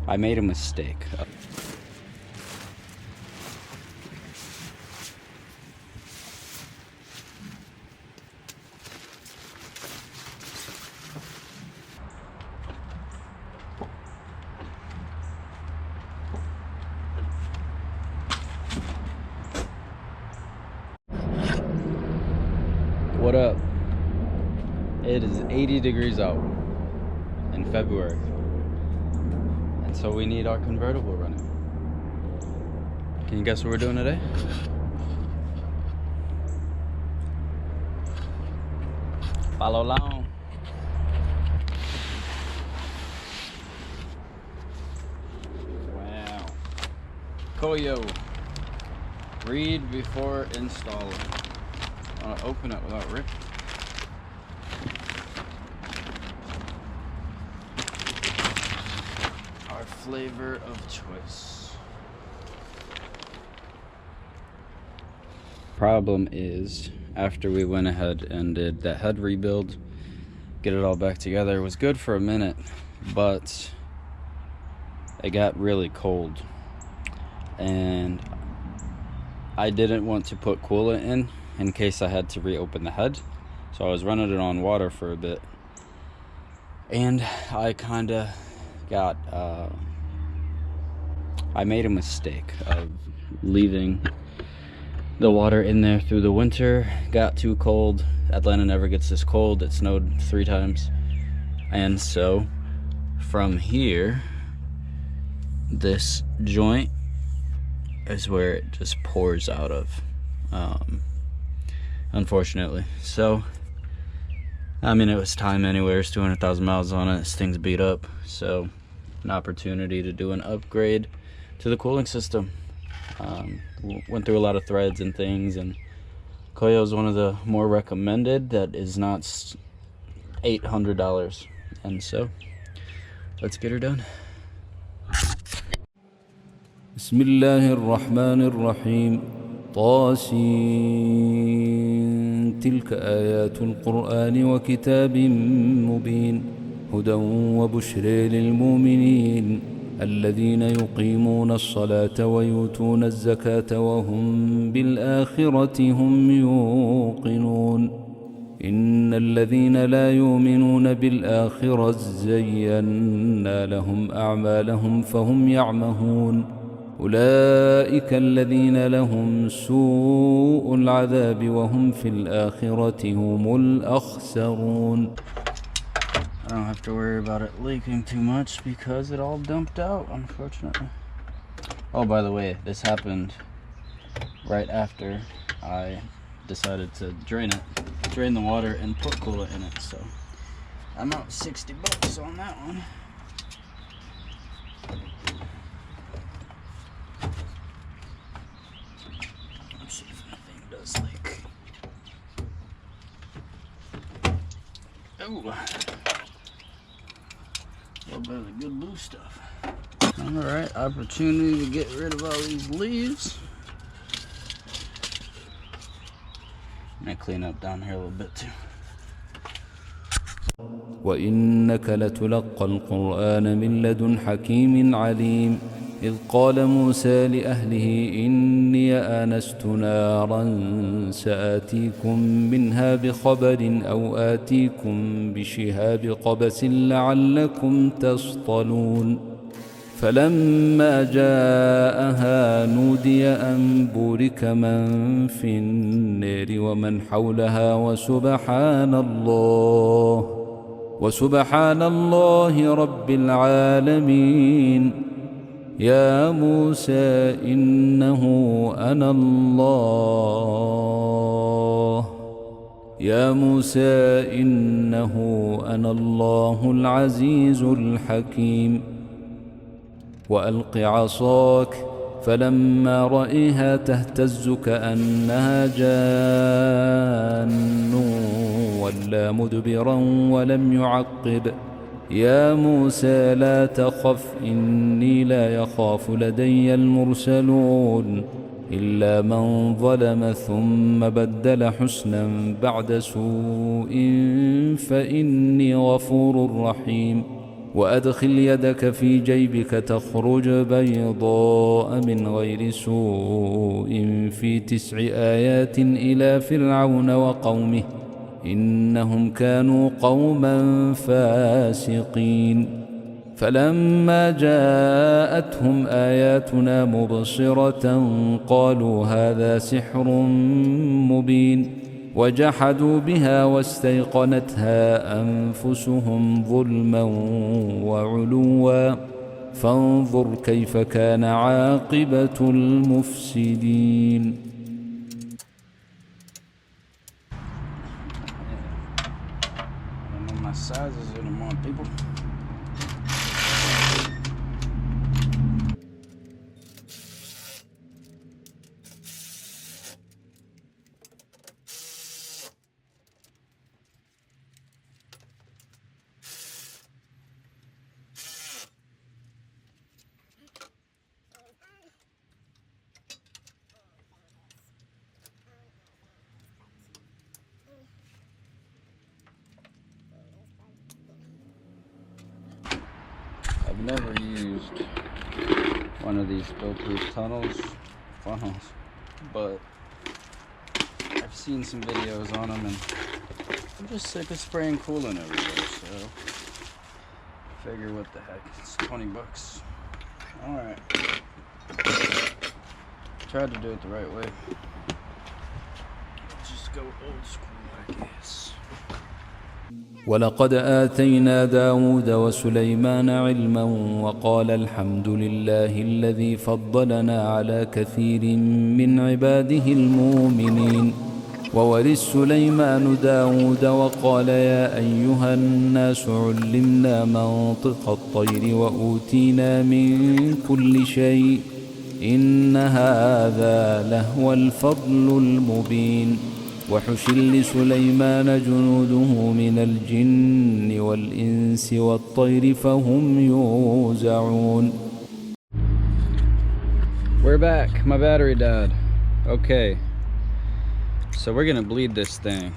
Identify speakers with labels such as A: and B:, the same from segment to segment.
A: I made a mistake. What up? It is 80 degrees out in February, and so we need our convertible running. Can you guess what we're doing today? Follow along. Wow. Koyo. Read before installing. I want to open it without ripping. Our flavor of choice. Problem is, after we went ahead and did that head rebuild, get it all back together, it was good for a minute, but it got really cold, and I didn't want to put coolant in case I had to reopen the head, so I was running it on water for a bit, and I kind of got I made a mistake of leaving the water in there through the winter. Got too cold. Atlanta never gets this cold. It snowed 3 times, and so from here, this joint is where it just pours out of, unfortunately. So I mean, it was time anyway. There's 200,000 miles on it. This thing's beat up, so an opportunity to do an upgrade to the cooling system. Went through a lot of threads and things, and Koyo is one of the more recommended that is not $800, and so let's get her done.
B: بسم الله الرحمن الرحيم طاسين تلك آيات القرآن وكتاب مبين هدى وبشرى للمؤمنين الذين يقيمون الصلاة ويؤتون الزكاة وهم بالآخرة هم يوقنون إن الذين لا يؤمنون بالآخرة زينا لهم أعمالهم فهم يعمهون أولئك الذين لهم سوء العذاب وهم في الآخرة هم الأخسرون.
A: I don't have to worry about it leaking too much because it all dumped out, unfortunately. Oh, by the way, this happened right after I decided to drain the water and put coolant in it, so I'm out $60 on that one. Let's see if anything does leak. Oh, a little bit of the good blue stuff. Alright, opportunity to get rid of all these leaves. I'm gonna clean up down here a little bit too.
B: وإنك لتلقى القرآن من لدن حكيم عليم إذ قال موسى لأهله إني آنست نارا سآتيكم منها بخبر أو آتيكم بشهاب قبس لعلكم تصطلون فلما جاءها نودي أن بورك من في النار ومن حولها وسبحان الله رب العالمين يا موسى إنه أنا الله العزيز الحكيم وألق عصاك فلما رأيها تهتز كأنها جان ولا مدبرا ولم يعقب يا موسى لا تخف إني لا يخاف لدي المرسلون إلا من ظلم ثم بدل حسنا بعد سوء فإني غفور رحيم وأدخل يدك في جيبك تخرج بيضاء من غير سوء في 9 آيات إلى فرعون وقومه إنهم كانوا قوما فاسقين. فلما جاءتهم آياتنا مبصرة قالوا هذا سحر مبين وجحدوا بها واستيقنتها أنفسهم ظلما وعلوا فانظر كيف كان عاقبة المفسدين.
A: I've never used one of these spill-proof funnels, but I've seen some videos on them, and I'm just sick of spraying coolant everywhere, so figure what the heck, it's 20 bucks. Alright. Tried to do it the right way. Just go old school, I guess.
B: ولقد آتينا داود وسليمان علما وقال الحمد لله الذي فضلنا على كثير من عباده المؤمنين. وورث سليمان داود وقال يا أيها الناس علمنا منطق الطير وأوتينا من كل شيء إن هذا لهو الفضل المبين. وحشر لسليمان جنوده من الجن والإنس والطير فهم يوزعون.
A: We're back. My battery died. Okay. So we're gonna bleed this thing.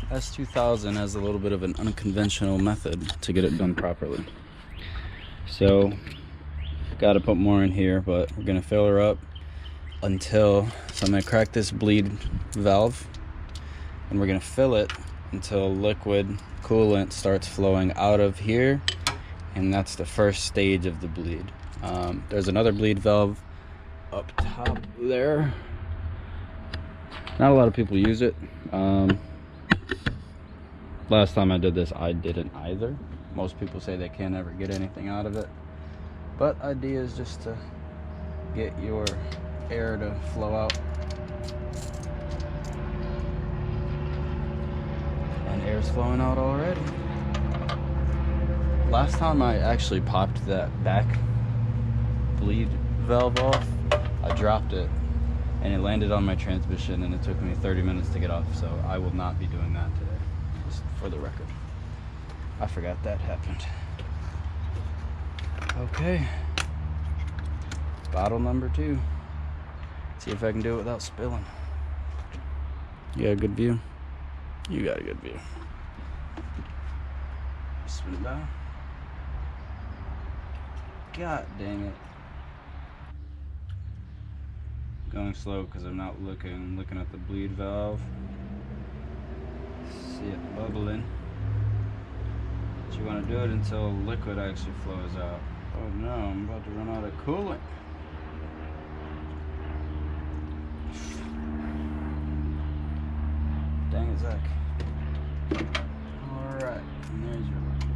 A: S2000 has a little bit of an unconventional method to get it done properly. So, gotta put more in here, but we're gonna fill her up so I'm gonna crack this bleed valve, and we're gonna fill it until liquid coolant starts flowing out of here, and that's the first stage of the bleed. There's another bleed valve up top there. Not a lot of people use it. Last time I did this, I didn't either. Most people say they can't ever get anything out of it, but idea is just to get your air to flow out, and air's flowing out already. Last time I actually popped that back bleed valve off, I dropped it and it landed on my transmission, and it took me 30 minutes to get off, so I will not be doing that today, just for the record. I forgot that happened. Okay, bottle number 2. See if I can do it without spilling. You got a good view? You got a good view. Spin it down. God dang it. Going slow because I'm not looking. I'm looking at the bleed valve. See it bubbling. But you want to do it until liquid actually flows out. Oh no, I'm about to run out of coolant. Dang it, Zach. Alright, and there's your liquid.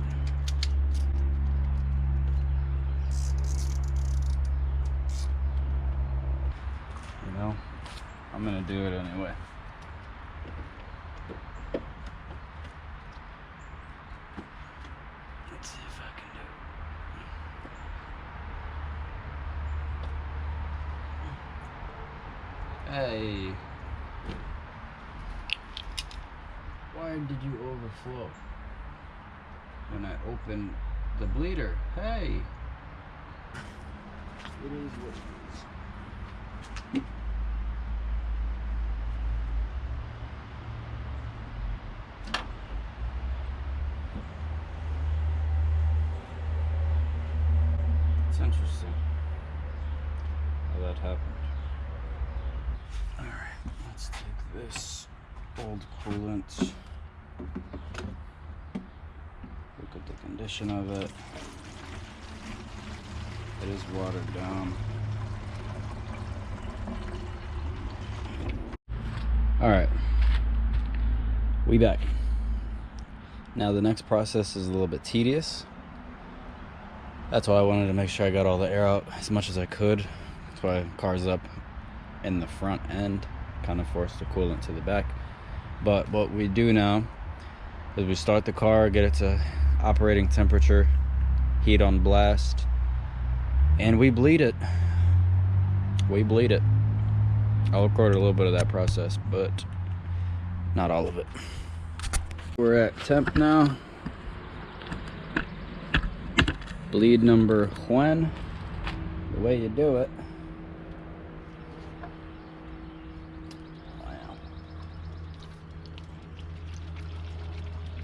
A: You know, I'm gonna do it anyway. Let's see if I can do it. Hey. Why did you overflow when I opened the bleeder? Hey! It is what it is. That's interesting how that happened. Alright, let's take this old coolant, look at the condition of it. It is watered down. Alright, we back. Now the next process is a little bit tedious. That's why I wanted to make sure I got all the air out as much as I could. That's why the car's up in the front end, kind of forced the coolant to the back. But what we do now is we start the car, get it to operating temperature, heat on blast, and we bleed it. We bleed it. I'll record a little bit of that process, but not all of it. We're at temp now. Bleed number 1. The way you do it. Wow.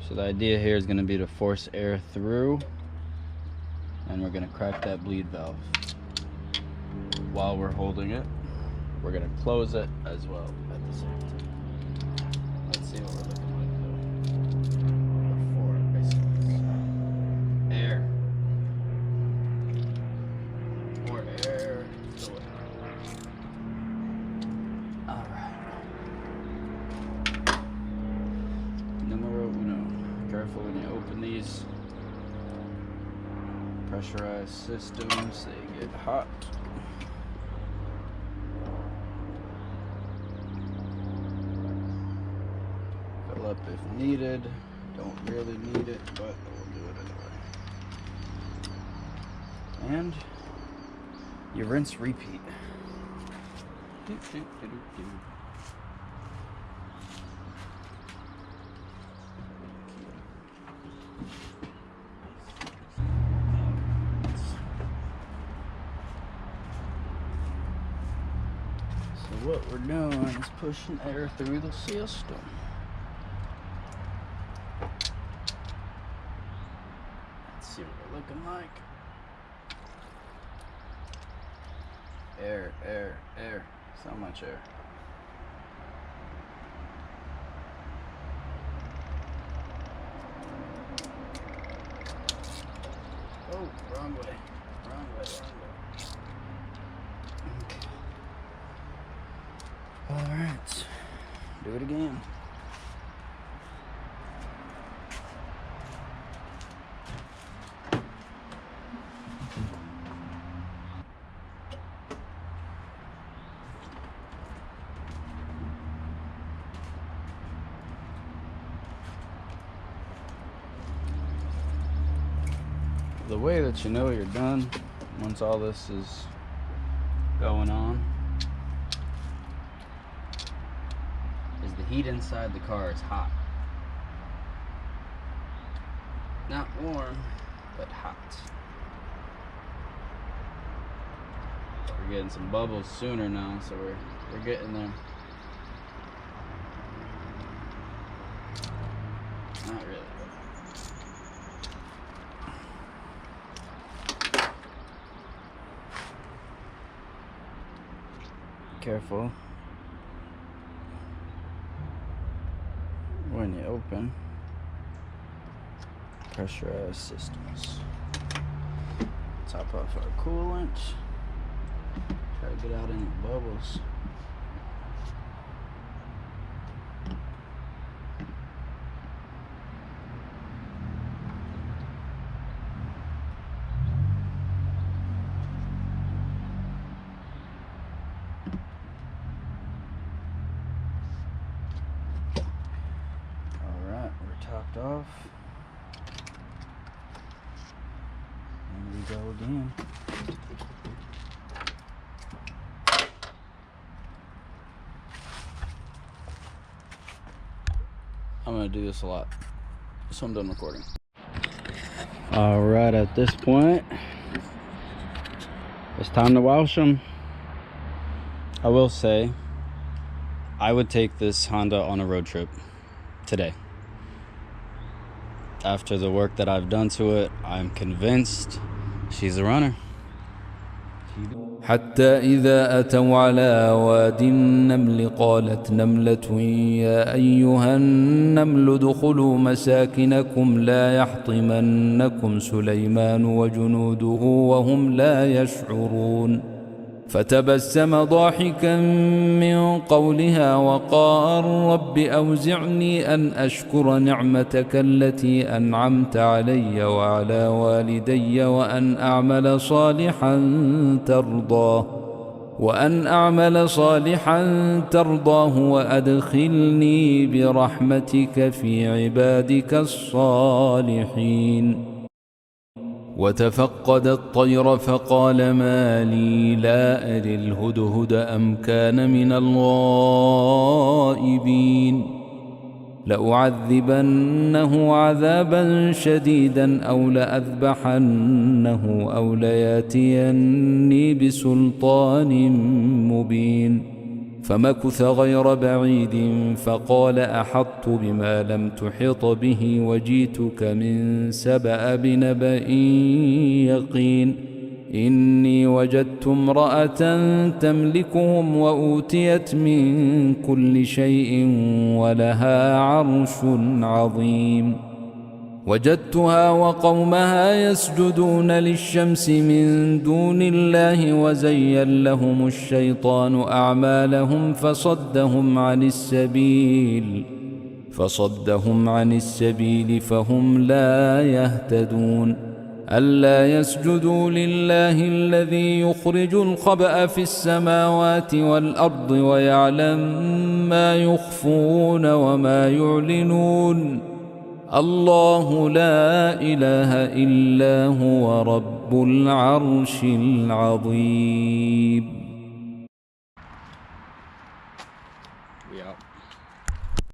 A: So the idea here is going to be to force air through, and we're going to crack that bleed valve. While we're holding it, we're going to close it as well at the same time. Let's see what we're looking like though. Before, basically. Air. More air. Alright. Numero uno. Careful when you open these pressurized systems, they get hot. Fill up if needed. Don't really need it, but we'll do it anyway. And you rinse, repeat. So what we're doing is pushing air through the system. Let's see what we're looking like. Air, air, air. So much air. Oh, wrong way. Wrong way, wrong way. Okay. Alright. Do it again. The way that you know you're done, once all this is going on, is the heat inside the car is hot. Not warm, but hot. We're getting some bubbles sooner now, so we're getting there. Not really. Careful when you open pressurized systems. Top off our coolant. Try to get out any bubbles. Topped off, and we go again. I'm gonna do this a lot, so I'm done recording. All right, at this point, it's time to wash them. I will say, I would take this Honda on a road trip today. After the work that I've done to it, I'm convinced she's a runner.
B: حتى إذا أتوا على واد النمل قالت نملة يا أيها النمل ادخلوا مساكنكم لا يحطمنكم سليمان وجنوده وهم لا يشعرون فتبسم ضاحكا من قولها وقال رب أوزعني أن أشكر نعمتك التي أنعمت علي وعلى والدي وأن أعمل صالحا ترضاه وأدخلني برحمتك في عبادك الصالحين. وتفقد الطير فقال ما لي لا أري الهدهد أم كان من الغائبين لأعذبنه عذابا شديدا أو لأذبحنه أو لياتيني بسلطان مبين فمكث غير بعيد فقال أحطت بما لم تحط به وجيتك من سبأ بنبأ يقين إني وجدت امرأة تملكهم وأوتيت من كل شيء ولها عرش عظيم وجدتها وقومها يسجدون للشمس من دون الله وزين لهم الشيطان أعمالهم فصدهم عن السبيل فهم لا يهتدون ألا يسجدوا لله الذي يخرج الخبأ في السماوات والأرض ويعلم ما يخفون وما يعلنون الله لا إله إلا هو رب العرش العظيم.
A: We out.